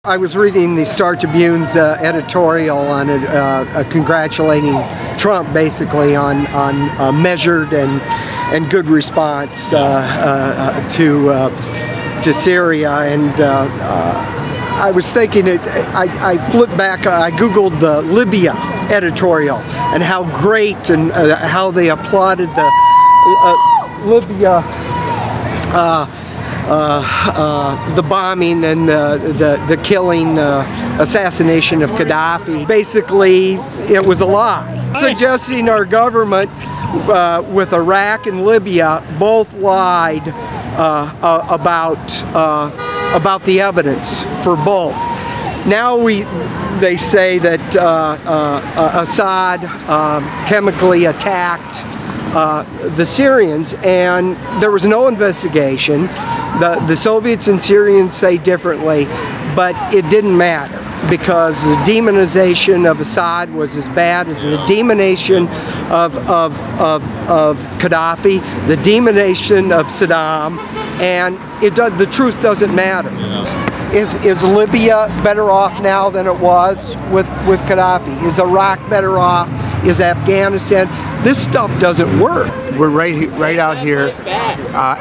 I was reading the Star Tribune's editorial on it, congratulating Trump basically on measured and good response to Syria, and I was thinking, I flipped back, I googled the Libya editorial and how great and how they applauded the Libya the bombing and the killing, assassination of Gaddafi. Basically, it was a lie. Suggesting our government with Iraq and Libya both lied about the evidence for both. Now they say that Assad chemically attacked the Syrians, and there was no investigation. The Soviets and Syrians say differently, but it didn't matter because the demonization of Assad was as bad as the demonization of Gaddafi, the demonization of Saddam, and the truth doesn't matter. Is Libya better off now than it was with Gaddafi? Is Iraq better off? Is Afghanistan? This stuff doesn't work. We're right out here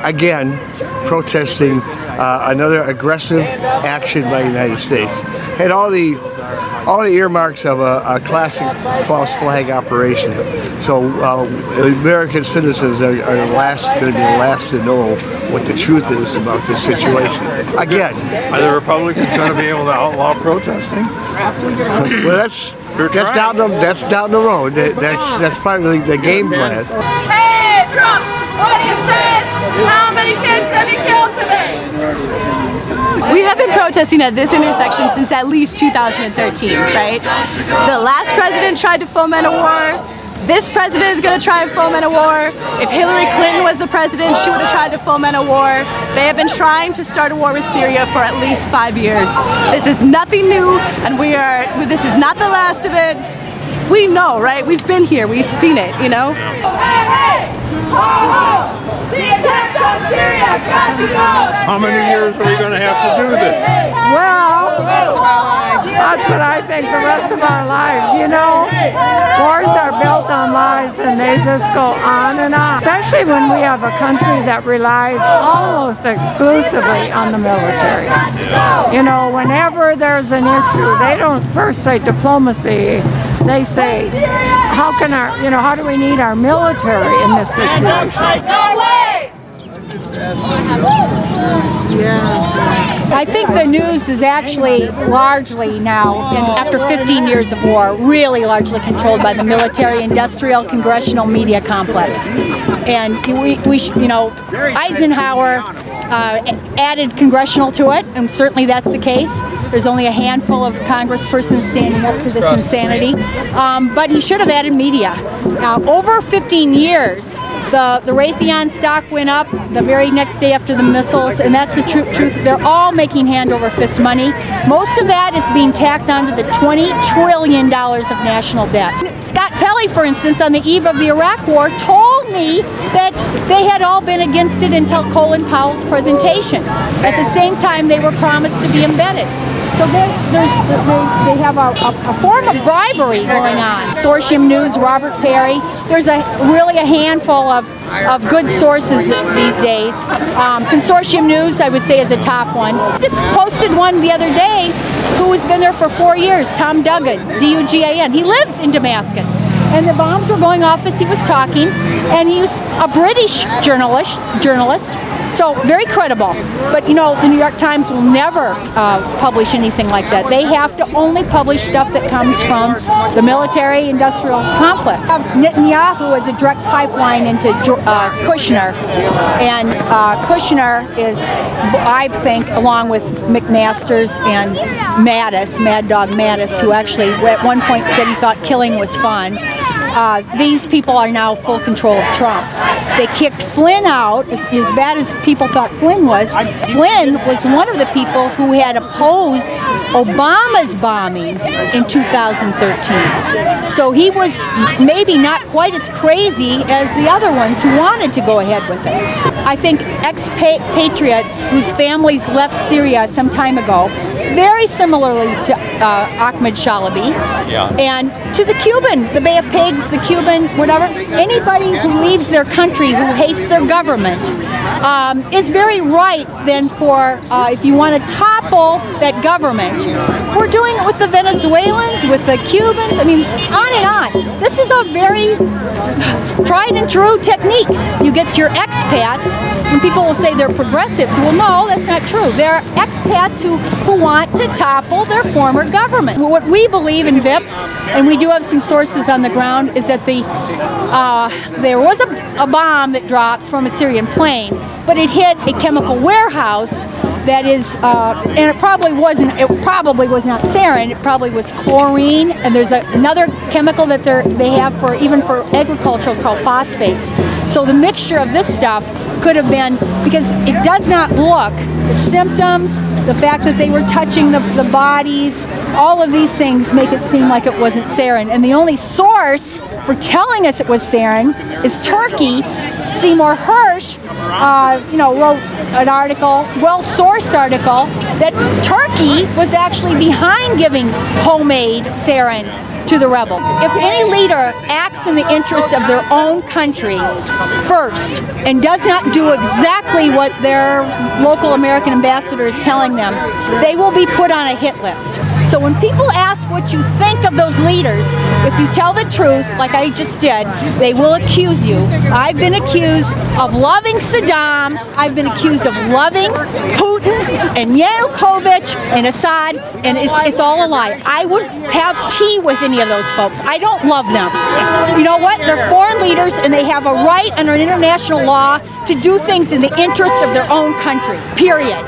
again protesting another aggressive action by the United States. Had all the earmarks of a classic false flag operation. So American citizens are going to be the last to know what the truth is about this situation. Again, are the Republicans going to be able to outlaw protesting? Well, that's down the road. That's probably the game plan. Hey, Trump, what do you say? How many kids have you killed today? We have been protesting at this intersection since at least 2013, right? The last president tried to foment a war. This president is going to try and foment a war. If Hillary Clinton was the president, she would have tried to foment a war. They have been trying to start a war with Syria for at least 5 years. This is nothing new, and this is not the last of it. We know, right? We've been here. We've seen it, you know? Hey! Ho, ho! The attacks on Syria got to go! How many years are we going to have to do this? Well, that's what I think, the rest of our lives, you know? Wars are built on lies and they just go on and on. Especially when we have a country that relies almost exclusively on the military. You know, whenever there's an issue, they don't first say diplomacy. They say, how do we need our military in this situation? No way! I think the news is actually largely now, after 15 years of war, really largely controlled by the military-industrial congressional media complex. And Eisenhower added congressional to it, and certainly that's the case. There's only a handful of congresspersons standing up to this insanity, but he should have added media. Over 15 years, the Raytheon stock went up the very next day after the missiles, and that's the truth. They're all making hand over fist money. Most of that is being tacked onto the $20 trillion of national debt. Scott Pelley, for instance, on the eve of the Iraq War, told me that they had all been against it until Colin Powell's presentation. At the same time, they were promised to be embedded. So they have a form of bribery going on. Consortium News, Robert Perry. There's really a handful of good sources these days. Consortium News, I would say, is a top one. Just posted one the other day who has been there for 4 years, Tom Duggan, D-U-G-A-N. He lives in Damascus. And the bombs were going off as he was talking, and he's a British journalist. So very credible, but you know, the New York Times will never publish anything like that. They have to only publish stuff that comes from the military-industrial complex. Netanyahu is a direct pipeline into Kushner, and Kushner is, I think, along with McMaster's and Mattis, Mad Dog Mattis, who actually at one point said he thought killing was fun. these people are now full control of Trump. They kicked Flynn out, as bad as people thought Flynn was. Flynn was one of the people who had opposed Obama's bombing in 2013. So he was maybe not quite as crazy as the other ones who wanted to go ahead with it. I think expatriates whose families left Syria some time ago, very similarly to Ahmed Shalabi, and to the Cuban, the Bay of Pigs, the Cuban, whatever, anybody who leaves their country who hates their government is very right then for, if you want to topple that government. We're doing it with the Venezuelans, with the Cubans, I mean, on and on. This is a very tried and true technique. You get your expats, and people will say they're progressives. Well, no, that's not true. They're expats who want to topple their former government. What we believe in VIPs, and we do have some sources on the ground, is that there was a bomb that dropped from a Syrian plane, but it hit a chemical warehouse that is, and it probably was not sarin, it probably was chlorine, and there's another chemical that they have for even for agriculture called phosphates. So the mixture of this stuff could have been, because it does not look, the symptoms, the fact that they were touching the bodies, all of these things make it seem like it wasn't sarin. And the only source for telling us it was sarin is Turkey. Seymour Hersh, wrote an article, well-sourced article, that Turkey was actually behind giving homemade sarin to the rebel. If any leader acts in the interest of their own country first and does not do exactly what their local American ambassador is telling them, they will be put on a hit list. So when people ask what you think of those leaders, if you tell the truth, like I just did, they will accuse you. I've been accused of loving Saddam, I've been accused of loving Putin and Yanukovych and Assad, and it's all a lie. I wouldn't have tea with any of those folks. I don't love them. You know what? They're foreign leaders and they have a right under international law to do things in the interest of their own country, period.